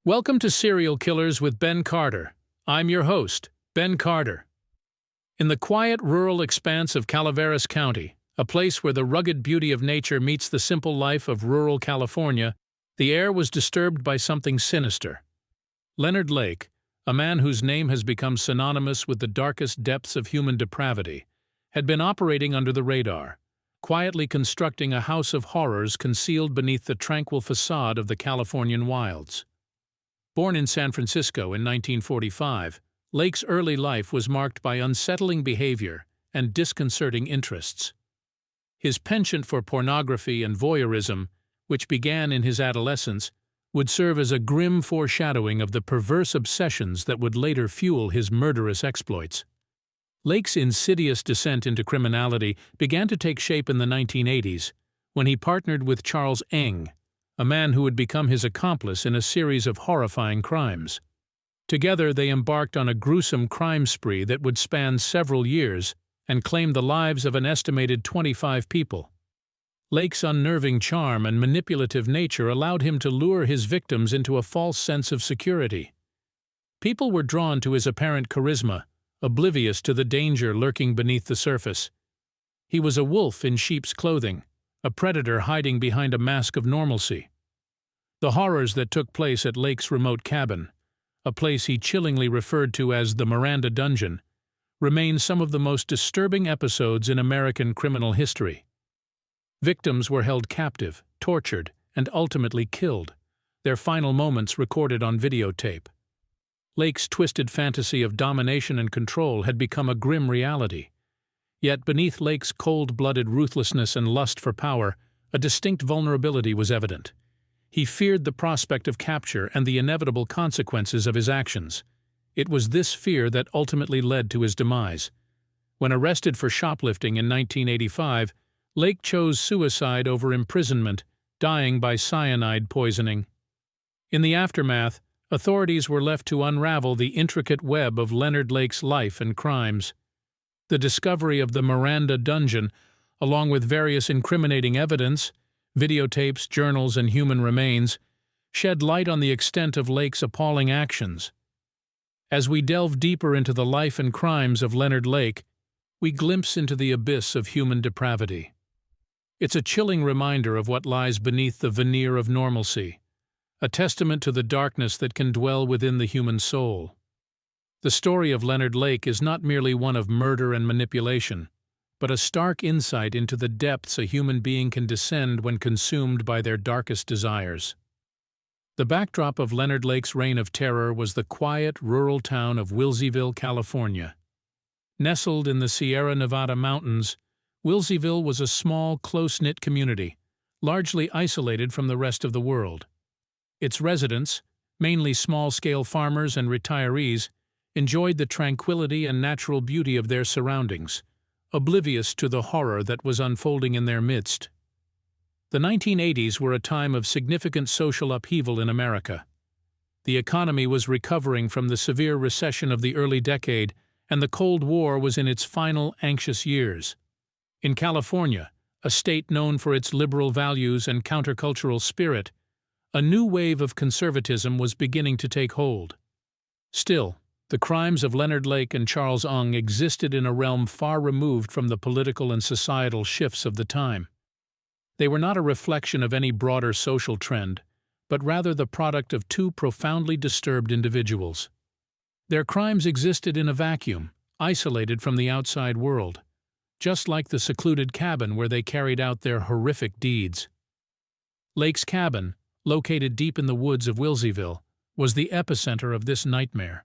Welcome to Serial Killers with Ben Carter. I'm your host, Ben Carter. In the quiet rural expanse of Calaveras County, a place where the rugged beauty of nature meets the simple life of rural California, the air was disturbed by something sinister. Leonard Lake, a man whose name has become synonymous with the darkest depths of human depravity, had been operating under the radar, quietly constructing a house of horrors concealed beneath the tranquil facade of the Californian wilds. Born in San Francisco in 1945, Lake's early life was marked by unsettling behavior and disconcerting interests. His penchant for pornography and voyeurism, which began in his adolescence, would serve as a grim foreshadowing of the perverse obsessions that would later fuel his murderous exploits. Lake's insidious descent into criminality began to take shape in the 1980s, when he partnered with Charles Ng, a man who would become his accomplice in a series of horrifying crimes. Together they embarked on a gruesome crime spree that would span several years and claim the lives of an estimated 25 people. Lake's unnerving charm and manipulative nature allowed him to lure his victims into a false sense of security. People were drawn to his apparent charisma, oblivious to the danger lurking beneath the surface. He was a wolf in sheep's clothing, a predator hiding behind a mask of normalcy. The horrors that took place at Lake's remote cabin, a place he chillingly referred to as the Miranda Dungeon, remain some of the most disturbing episodes in American criminal history. Victims were held captive, tortured, and ultimately killed, their final moments recorded on videotape. Lake's twisted fantasy of domination and control had become a grim reality. Yet beneath Lake's cold-blooded ruthlessness and lust for power, a distinct vulnerability was evident. He feared the prospect of capture and the inevitable consequences of his actions. It was this fear that ultimately led to his demise. When arrested for shoplifting in 1985, Lake chose suicide over imprisonment, dying by cyanide poisoning. In the aftermath, authorities were left to unravel the intricate web of Leonard Lake's life and crimes. The discovery of the Miranda Dungeon, along with various incriminating evidence, videotapes, journals, and human remains, shed light on the extent of Lake's appalling actions. As we delve deeper into the life and crimes of Leonard Lake, we glimpse into the abyss of human depravity. It's a chilling reminder of what lies beneath the veneer of normalcy, a testament to the darkness that can dwell within the human soul. The story of Leonard Lake is not merely one of murder and manipulation, but a stark insight into the depths a human being can descend when consumed by their darkest desires. The backdrop of Leonard Lake's reign of terror was the quiet, rural town of Wilseyville, California. Nestled in the Sierra Nevada mountains, Wilseyville was a small, close-knit community, largely isolated from the rest of the world. Its residents, mainly small-scale farmers and retirees, enjoyed the tranquility and natural beauty of their surroundings, oblivious to the horror that was unfolding in their midst. The 1980s were a time of significant social upheaval in America. The economy was recovering from the severe recession of the early decade, and the Cold War was in its final anxious years. In California, a state known for its liberal values and countercultural spirit, a new wave of conservatism was beginning to take hold. Still, the crimes of Leonard Lake and Charles Ng existed in a realm far removed from the political and societal shifts of the time. They were not a reflection of any broader social trend, but rather the product of two profoundly disturbed individuals. Their crimes existed in a vacuum, isolated from the outside world, just like the secluded cabin where they carried out their horrific deeds. Lake's cabin, located deep in the woods of Wilseyville, was the epicenter of this nightmare.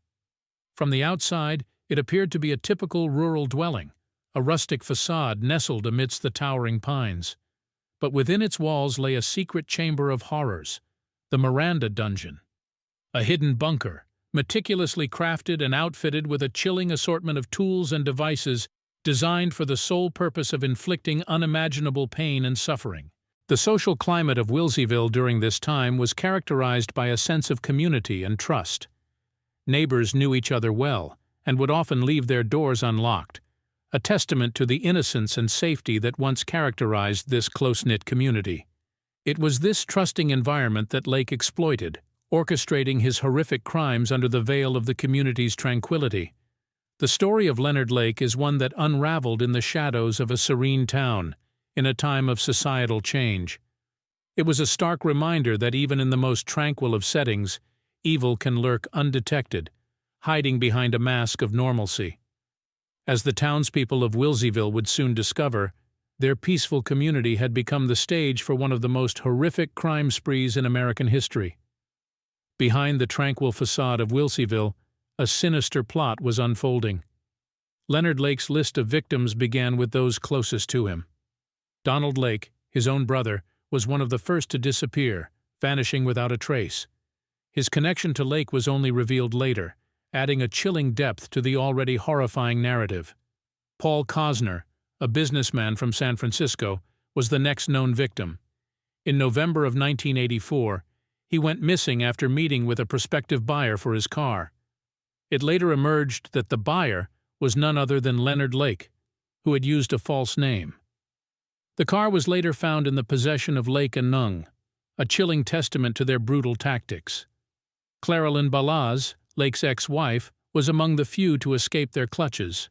From the outside, it appeared to be a typical rural dwelling, a rustic facade nestled amidst the towering pines. But within its walls lay a secret chamber of horrors, the Miranda Dungeon. A hidden bunker, meticulously crafted and outfitted with a chilling assortment of tools and devices designed for the sole purpose of inflicting unimaginable pain and suffering. The social climate of Wilseyville during this time was characterized by a sense of community and trust. Neighbors knew each other well and would often leave their doors unlocked, a testament to the innocence and safety that once characterized this close-knit community. It was this trusting environment that Lake exploited, orchestrating his horrific crimes under the veil of the community's tranquility. The story of Leonard Lake is one that unraveled in the shadows of a serene town, in a time of societal change. It was a stark reminder that even in the most tranquil of settings, evil can lurk undetected, hiding behind a mask of normalcy. As the townspeople of Wilseyville would soon discover, their peaceful community had become the stage for one of the most horrific crime sprees in American history. Behind the tranquil facade of Wilseyville, a sinister plot was unfolding. Leonard Lake's list of victims began with those closest to him. Donald Lake, his own brother, was one of the first to disappear, vanishing without a trace. His connection to Lake was only revealed later, adding a chilling depth to the already horrifying narrative. Paul Cosner, a businessman from San Francisco, was the next known victim. In November of 1984, he went missing after meeting with a prospective buyer for his car. It later emerged that the buyer was none other than Leonard Lake, who had used a false name. The car was later found in the possession of Lake and Nung, a chilling testament to their brutal tactics. Claralyn Balaz, Lake's ex-wife, was among the few to escape their clutches.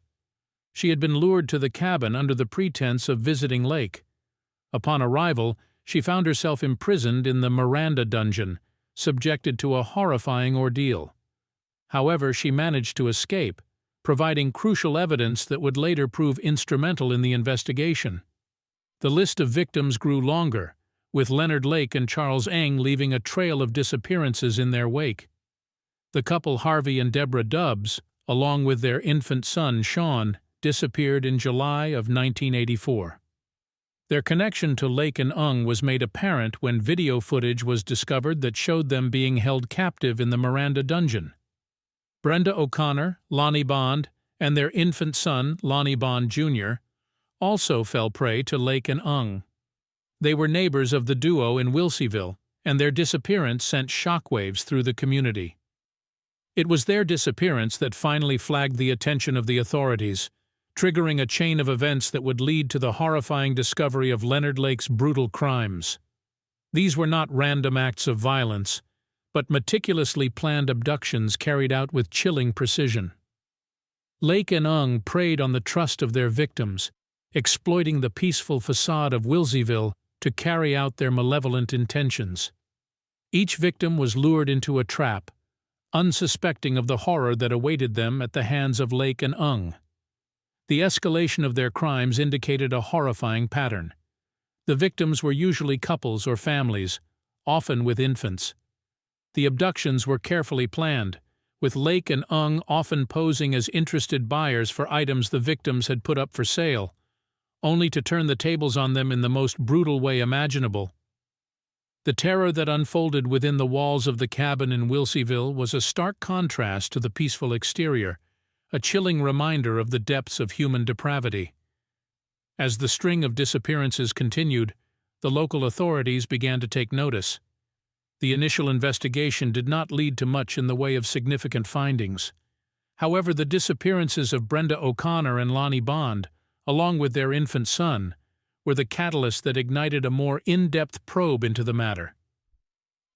She had been lured to the cabin under the pretense of visiting Lake. Upon arrival, she found herself imprisoned in the Miranda dungeon, subjected to a horrifying ordeal. However, she managed to escape, providing crucial evidence that would later prove instrumental in the investigation. The list of victims grew longer, with Leonard Lake and Charles Eng leaving a trail of disappearances in their wake. The couple Harvey and Deborah Dubbs, along with their infant son Sean, disappeared in July of 1984. Their connection to Lake and Ung was made apparent when video footage was discovered that showed them being held captive in the Miranda dungeon. Brenda O'Connor, Lonnie Bond, and their infant son, Lonnie Bond Jr., also fell prey to Lake and Ung. They were neighbors of the duo in Wilseyville, and their disappearance sent shockwaves through the community. It was their disappearance that finally flagged the attention of the authorities, triggering a chain of events that would lead to the horrifying discovery of Leonard Lake's brutal crimes. These were not random acts of violence, but meticulously planned abductions carried out with chilling precision. Lake and Ung preyed on the trust of their victims, exploiting the peaceful facade of Wilseyville to carry out their malevolent intentions. Each victim was lured into a trap, unsuspecting of the horror that awaited them at the hands of Lake and Ung. The escalation of their crimes indicated a horrifying pattern. The victims were usually couples or families, often with infants. The abductions were carefully planned, with Lake and Ung often posing as interested buyers for items the victims had put up for sale, only to turn the tables on them in the most brutal way imaginable. The terror that unfolded within the walls of the cabin in Wilseyville was a stark contrast to the peaceful exterior, a chilling reminder of the depths of human depravity. As the string of disappearances continued, the local authorities began to take notice. The initial investigation did not lead to much in the way of significant findings. However, the disappearances of Brenda O'Connor and Lonnie Bond, along with their infant son, were the catalyst that ignited a more in-depth probe into the matter.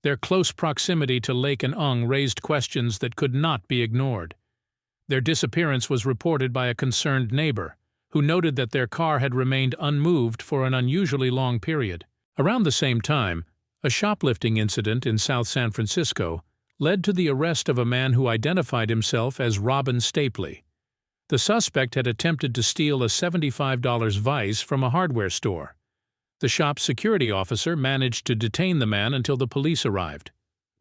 Their close proximity to Lake and Ung raised questions that could not be ignored. Their disappearance was reported by a concerned neighbor, who noted that their car had remained unmoved for an unusually long period. Around the same time, a shoplifting incident in South San Francisco led to the arrest of a man who identified himself as Robin Stapley. The suspect had attempted to steal a $75 vise from a hardware store. The shop's security officer managed to detain the man until the police arrived.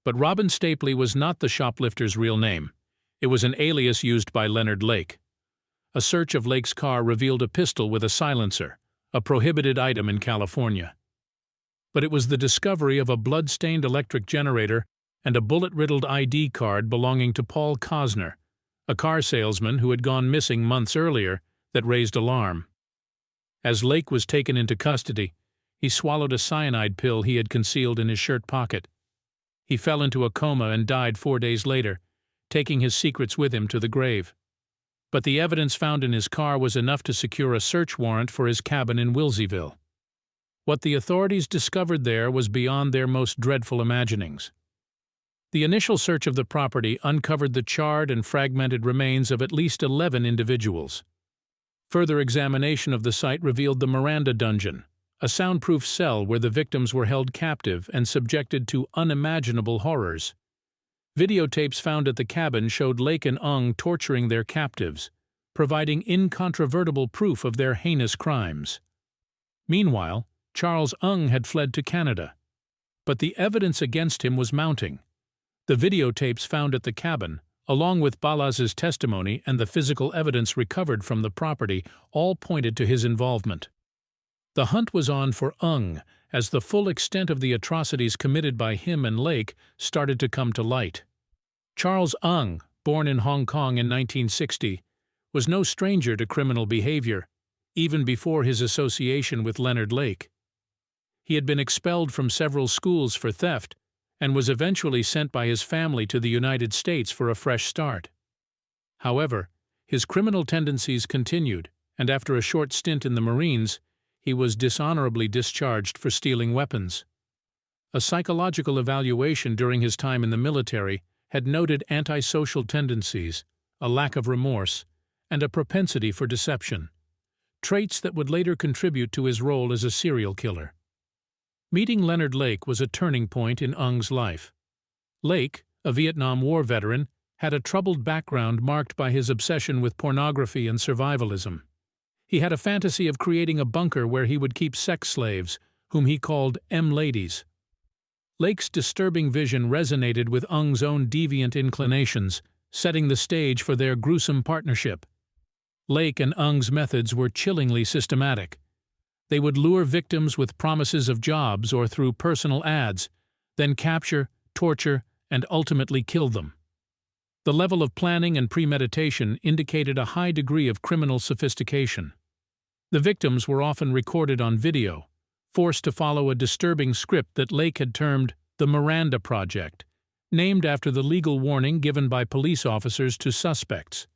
But Robin Stapley was not the shoplifter's real name. It was an alias used by Leonard Lake. A search of Lake's car revealed a pistol with a silencer, a prohibited item in California. But it was the discovery of a blood-stained electric generator and a bullet-riddled ID card belonging to Paul Cosner, a car salesman who had gone missing months earlier, that raised alarm. As Lake was taken into custody, he swallowed a cyanide pill he had concealed in his shirt pocket. He fell into a coma and died 4 days later, taking his secrets with him to the grave. But the evidence found in his car was enough to secure a search warrant for his cabin in Wilseyville. What the authorities discovered there was beyond their most dreadful imaginings. The initial search of the property uncovered the charred and fragmented remains of at least 11 individuals. Further examination of the site revealed the Miranda dungeon, a soundproof cell where the victims were held captive and subjected to unimaginable horrors. Videotapes found at the cabin showed Lake and Ung torturing their captives, providing incontrovertible proof of their heinous crimes. Meanwhile, Charles Ung had fled to Canada. But the evidence against him was mounting. The videotapes found at the cabin, along with Balazs's testimony and the physical evidence recovered from the property, all pointed to his involvement. The hunt was on for Ung as the full extent of the atrocities committed by him and Lake started to come to light. Charles Ung, born in Hong Kong in 1960, was no stranger to criminal behavior, even before his association with Leonard Lake. He had been expelled from several schools for theft and was eventually sent by his family to the United States for a fresh start. However, his criminal tendencies continued, and after a short stint in the Marines, he was dishonorably discharged for stealing weapons. A psychological evaluation during his time in the military had noted antisocial tendencies, a lack of remorse, and a propensity for deception, traits that would later contribute to his role as a serial killer. Meeting Leonard Lake was a turning point in Ung's life. Lake, a Vietnam War veteran, had a troubled background marked by his obsession with pornography and survivalism. He had a fantasy of creating a bunker where he would keep sex slaves, whom he called M-ladies. Lake's disturbing vision resonated with Ung's own deviant inclinations, setting the stage for their gruesome partnership. Lake and Ung's methods were chillingly systematic. They would lure victims with promises of jobs or through personal ads, then capture, torture, and ultimately kill them. The level of planning and premeditation indicated a high degree of criminal sophistication. The victims were often recorded on video, forced to follow a disturbing script that Lake had termed the Miranda Project, named after the legal warning given by police officers to suspects.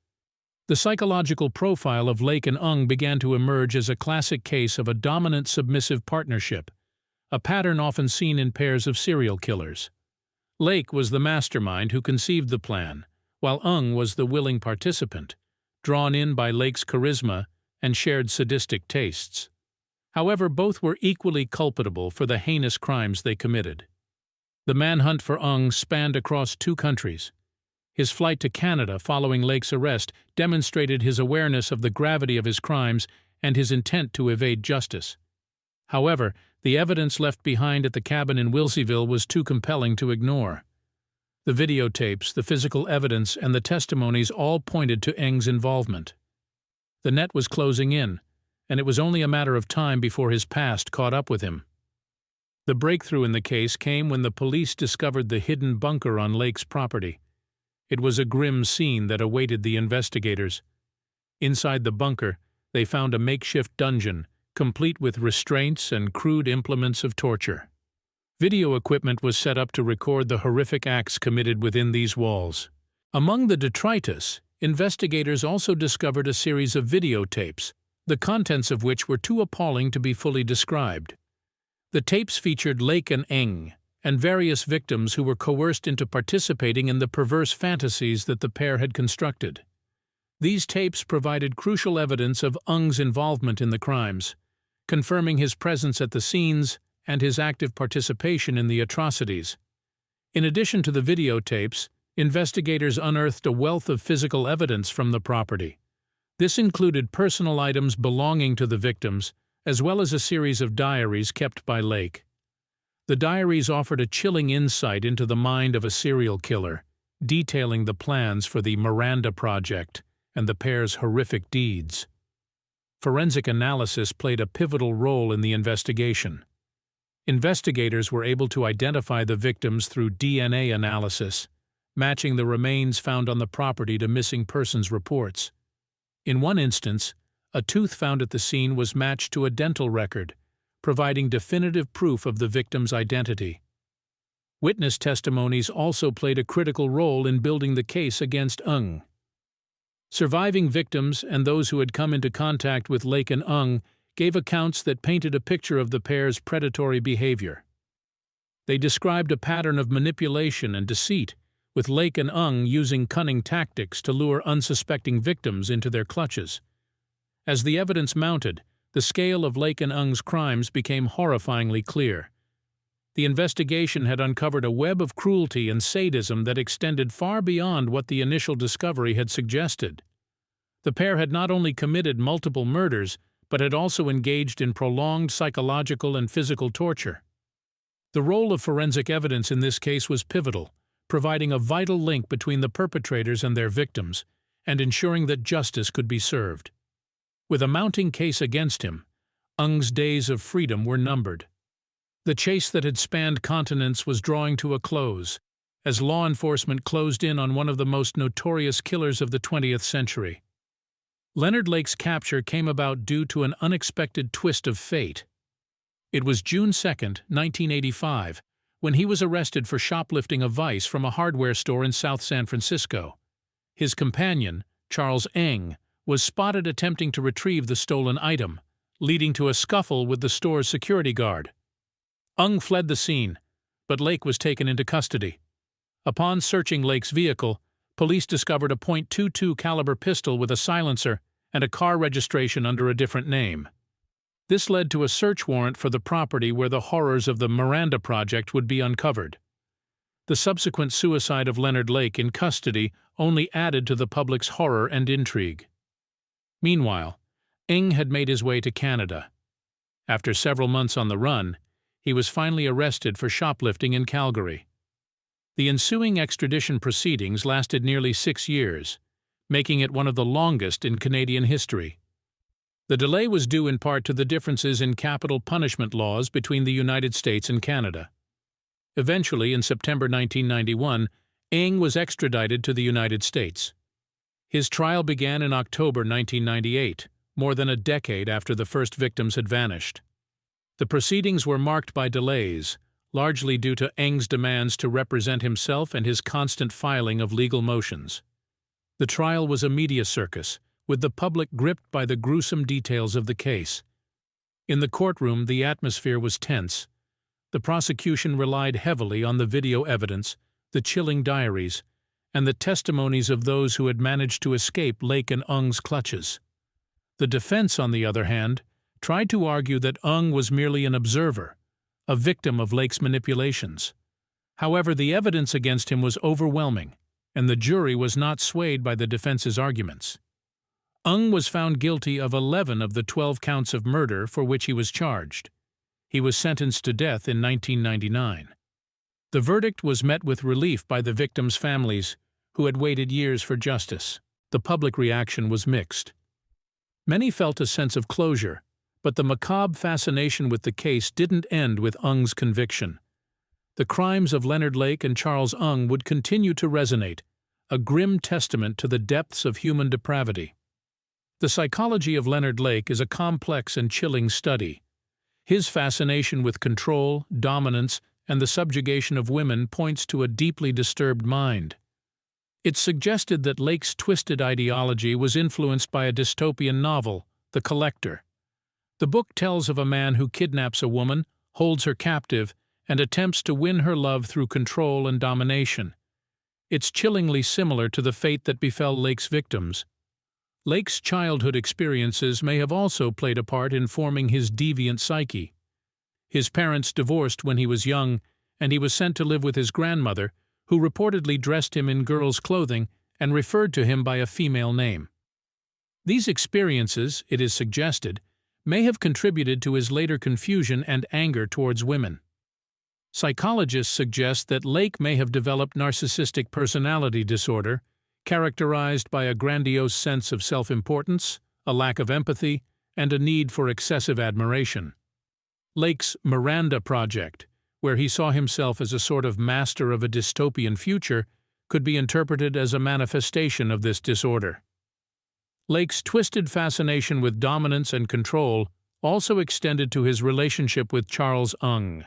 The psychological profile of Lake and Ung began to emerge as a classic case of a dominant-submissive partnership, a pattern often seen in pairs of serial killers. Lake was the mastermind who conceived the plan, while Ung was the willing participant, drawn in by Lake's charisma and shared sadistic tastes. However, both were equally culpable for the heinous crimes they committed. The manhunt for Ung spanned across 2 countries. His flight to Canada following Lake's arrest demonstrated his awareness of the gravity of his crimes and his intent to evade justice. However, the evidence left behind at the cabin in Wilseyville was too compelling to ignore. The videotapes, the physical evidence, and the testimonies all pointed to Eng's involvement. The net was closing in, and it was only a matter of time before his past caught up with him. The breakthrough in the case came when the police discovered the hidden bunker on Lake's property. It was a grim scene that awaited the investigators. Inside the bunker, they found a makeshift dungeon, complete with restraints and crude implements of torture. Video equipment was set up to record the horrific acts committed within these walls. Among the detritus, investigators also discovered a series of videotapes, the contents of which were too appalling to be fully described. The tapes featured Lake and Eng, and various victims who were coerced into participating in the perverse fantasies that the pair had constructed. These tapes provided crucial evidence of Ung's involvement in the crimes, confirming his presence at the scenes and his active participation in the atrocities. In addition to the videotapes, investigators unearthed a wealth of physical evidence from the property. This included personal items belonging to the victims, as well as a series of diaries kept by Lake. The diaries offered a chilling insight into the mind of a serial killer, detailing the plans for the Miranda Project and the pair's horrific deeds. Forensic analysis played a pivotal role in the investigation. Investigators were able to identify the victims through DNA analysis, matching the remains found on the property to missing persons reports. In one instance, a tooth found at the scene was matched to a dental record, providing definitive proof of the victim's identity. Witness testimonies also played a critical role in building the case against Ung. Surviving victims and those who had come into contact with Lake and Ung gave accounts that painted a picture of the pair's predatory behavior. They described a pattern of manipulation and deceit, with Lake and Ung using cunning tactics to lure unsuspecting victims into their clutches. As the evidence mounted, the scale of Lake and Ung's crimes became horrifyingly clear. The investigation had uncovered a web of cruelty and sadism that extended far beyond what the initial discovery had suggested. The pair had not only committed multiple murders, but had also engaged in prolonged psychological and physical torture. The role of forensic evidence in this case was pivotal, providing a vital link between the perpetrators and their victims, and ensuring that justice could be served. With a mounting case against him, Ung's days of freedom were numbered. The chase that had spanned continents was drawing to a close, as law enforcement closed in on one of the most notorious killers of the 20th century. Leonard Lake's capture came about due to an unexpected twist of fate. It was June 2, 1985, when he was arrested for shoplifting a vice from a hardware store in South San Francisco. His companion, Charles Eng, was spotted attempting to retrieve the stolen item, leading to a scuffle with the store's security guard. Ung fled the scene, but Lake was taken into custody. Upon searching Lake's vehicle, police discovered a .22 caliber pistol with a silencer and a car registration under a different name. This led to a search warrant for the property where the horrors of the Miranda Project would be uncovered. The subsequent suicide of Leonard Lake in custody only added to the public's horror and intrigue. Meanwhile, Eng had made his way to Canada. After several months on the run, he was finally arrested for shoplifting in Calgary. The ensuing extradition proceedings lasted nearly 6 years, making it one of the longest in Canadian history. The delay was due in part to the differences in capital punishment laws between the United States and Canada. Eventually, in September 1991, Eng was extradited to the United States. His trial began in October 1998, more than a decade after the first victims had vanished. The proceedings were marked by delays, largely due to Eng's demands to represent himself and his constant filing of legal motions. The trial was a media circus, with the public gripped by the gruesome details of the case. In the courtroom, the atmosphere was tense. The prosecution relied heavily on the video evidence, the chilling diaries, and the testimonies of those who had managed to escape Lake and Ung's clutches. The defense, on the other hand, tried to argue that Ung was merely an observer, a victim of Lake's manipulations. However, the evidence against him was overwhelming, and the jury was not swayed by the defense's arguments. Ung was found guilty of 11 of the 12 counts of murder for which he was charged. He was sentenced to death in 1999. The verdict was met with relief by the victims' families, who had waited years for justice. The public reaction was mixed. Many felt a sense of closure, but the macabre fascination with the case didn't end with Ung's conviction. The crimes of Leonard Lake and Charles Ung would continue to resonate, a grim testament to the depths of human depravity. The psychology of Leonard Lake is a complex and chilling study. His fascination with control, dominance, and the subjugation of women points to a deeply disturbed mind. It's suggested that Lake's twisted ideology was influenced by a dystopian novel, The Collector. The book tells of a man who kidnaps a woman, holds her captive, and attempts to win her love through control and domination. It's chillingly similar to the fate that befell Lake's victims. Lake's childhood experiences may have also played a part in forming his deviant psyche. His parents divorced when he was young, and he was sent to live with his grandmother, who reportedly dressed him in girls' clothing and referred to him by a female name. These experiences, it is suggested, may have contributed to his later confusion and anger towards women. Psychologists suggest that Lake may have developed narcissistic personality disorder, characterized by a grandiose sense of self-importance, a lack of empathy, and a need for excessive admiration. Lake's Miranda Project, where he saw himself as a sort of master of a dystopian future, could be interpreted as a manifestation of this disorder. Lake's twisted fascination with dominance and control also extended to his relationship with Charles Ung.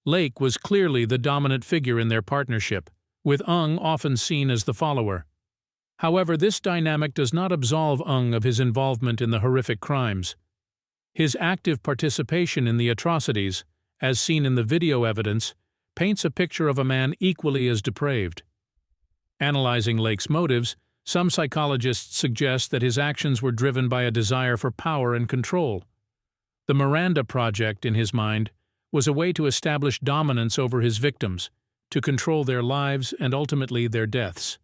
Lake was clearly the dominant figure in their partnership, with Ung often seen as the follower. However, this dynamic does not absolve Ung of his involvement in the horrific crimes. His active participation in the atrocities, as seen in the video evidence, paints a picture of a man equally as depraved. Analyzing Lake's motives, some psychologists suggest that his actions were driven by a desire for power and control. The Miranda Project, in his mind, was a way to establish dominance over his victims, to control their lives and ultimately their deaths.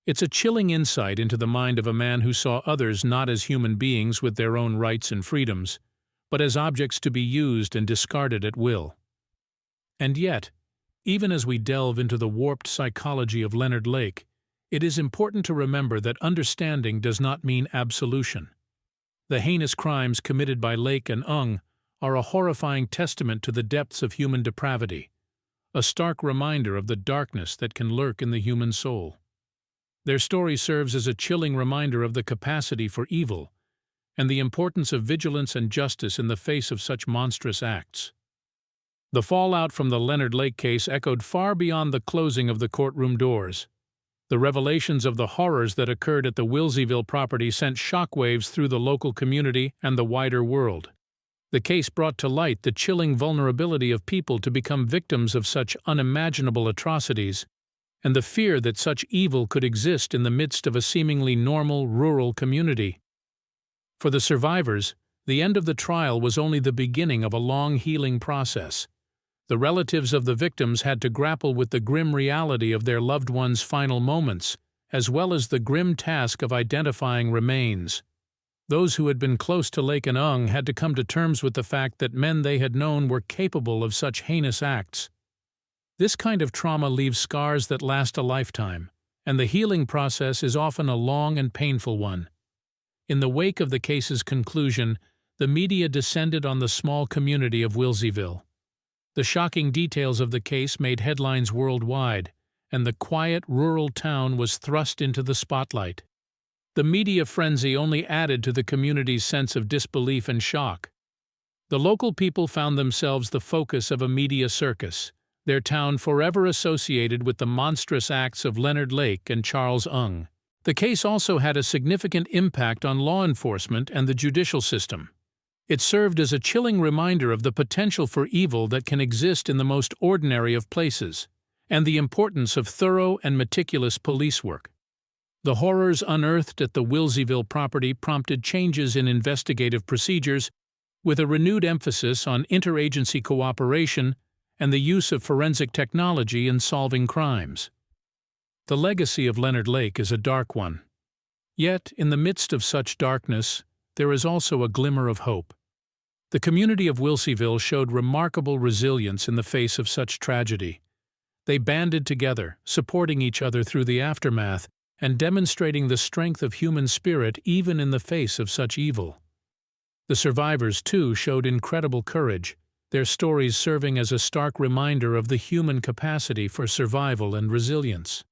It's a chilling insight into the mind of a man who saw others not as human beings with their own rights and freedoms, but as objects to be used and discarded at will. And yet, even as we delve into the warped psychology of Leonard Lake, it is important to remember that understanding does not mean absolution. The heinous crimes committed by Lake and Ung are a horrifying testament to the depths of human depravity, a stark reminder of the darkness that can lurk in the human soul. Their story serves as a chilling reminder of the capacity for evil and the importance of vigilance and justice in the face of such monstrous acts. The fallout from the Leonard Lake case echoed far beyond the closing of the courtroom doors. The revelations of the horrors that occurred at the Wilseyville property sent shockwaves through the local community and the wider world. The case brought to light the chilling vulnerability of people to become victims of such unimaginable atrocities, and the fear that such evil could exist in the midst of a seemingly normal rural community. For the survivors, the end of the trial was only the beginning of a long healing process. The relatives of the victims had to grapple with the grim reality of their loved ones' final moments, as well as the grim task of identifying remains. Those who had been close to Lake and Ung had to come to terms with the fact that men they had known were capable of such heinous acts. This kind of trauma leaves scars that last a lifetime, and the healing process is often a long and painful one. In the wake of the case's conclusion, the media descended on the small community of Wilseyville. The shocking details of the case made headlines worldwide, and the quiet rural town was thrust into the spotlight. The media frenzy only added to the community's sense of disbelief and shock. The local people found themselves the focus of a media circus, their town forever associated with the monstrous acts of Leonard Lake and Charles Ung. The case also had a significant impact on law enforcement and the judicial system. It served as a chilling reminder of the potential for evil that can exist in the most ordinary of places, and the importance of thorough and meticulous police work. The horrors unearthed at the Wilseyville property prompted changes in investigative procedures, with a renewed emphasis on interagency cooperation and the use of forensic technology in solving crimes. The legacy of Leonard Lake is a dark one. Yet, in the midst of such darkness, there is also a glimmer of hope. The community of Wilseyville showed remarkable resilience in the face of such tragedy. They banded together, supporting each other through the aftermath and demonstrating the strength of human spirit even in the face of such evil. The survivors, too, showed incredible courage, their stories serving as a stark reminder of the human capacity for survival and resilience.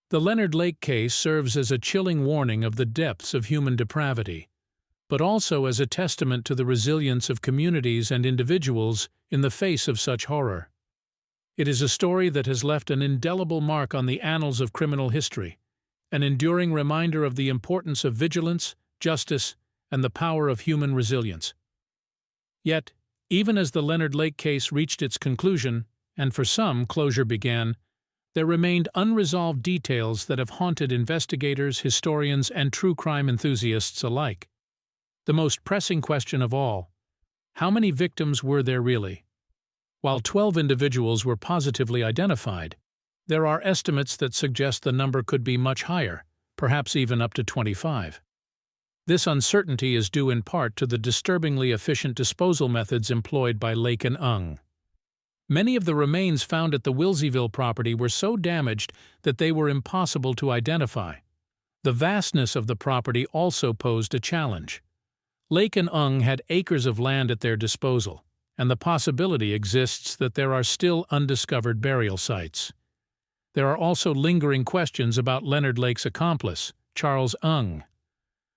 The Leonard Lake case serves as a chilling warning of the depths of human depravity, but also as a testament to the resilience of communities and individuals in the face of such horror. It is a story that has left an indelible mark on the annals of criminal history, an enduring reminder of the importance of vigilance, justice, and the power of human resilience. Yet, even as the Leonard Lake case reached its conclusion, and for some closure began, there remained unresolved details that have haunted investigators, historians, and true crime enthusiasts alike. The most pressing question of all: how many victims were there really? While 12 individuals were positively identified, there are estimates that suggest the number could be much higher, perhaps even up to 25. This uncertainty is due in part to the disturbingly efficient disposal methods employed by Lake and Ung. Many of the remains found at the Wilseyville property were so damaged that they were impossible to identify. The vastness of the property also posed a challenge. Lake and Ung had acres of land at their disposal, and the possibility exists that there are still undiscovered burial sites. There are also lingering questions about Leonard Lake's accomplice, Charles Ung.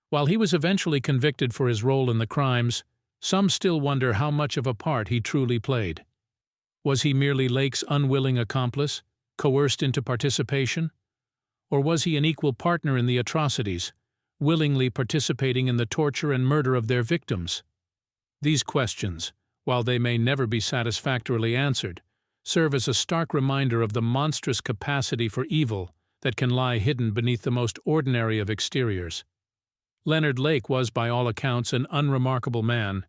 While he was eventually convicted for his role in the crimes, some still wonder how much of a part he truly played. Was he merely Lake's unwilling accomplice, coerced into participation? Or was he an equal partner in the atrocities, willingly participating in the torture and murder of their victims? These questions, while they may never be satisfactorily answered, serve as a stark reminder of the monstrous capacity for evil that can lie hidden beneath the most ordinary of exteriors. Leonard Lake was, by all accounts, an unremarkable man,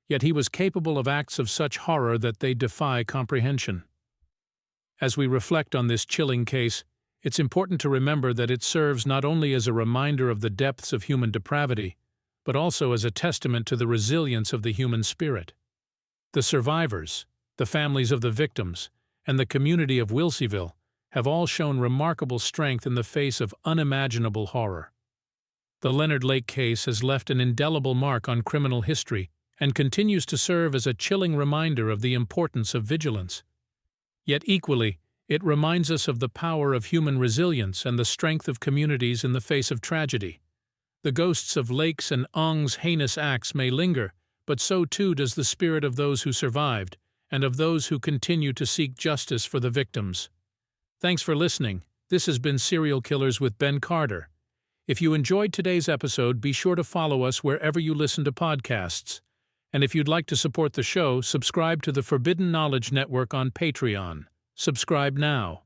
yet he was capable of acts of such horror that they defy comprehension. As we reflect on this chilling case, it's important to remember that it serves not only as a reminder of the depths of human depravity, but also as a testament to the resilience of the human spirit. The survivors, the families of the victims, and the community of Wilseyville have all shown remarkable strength in the face of unimaginable horror. The Leonard Lake case has left an indelible mark on criminal history and continues to serve as a chilling reminder of the importance of vigilance. Yet equally, it reminds us of the power of human resilience and the strength of communities in the face of tragedy. The ghosts of Lake's and Ong's heinous acts may linger, but so too does the spirit of those who survived, and of those who continue to seek justice for the victims. Thanks for listening. This has been Serial Killers with Ben Carter. If you enjoyed today's episode, be sure to follow us wherever you listen to podcasts. And if you'd like to support the show, subscribe to the Forbidden Knowledge Network on Patreon. Subscribe now.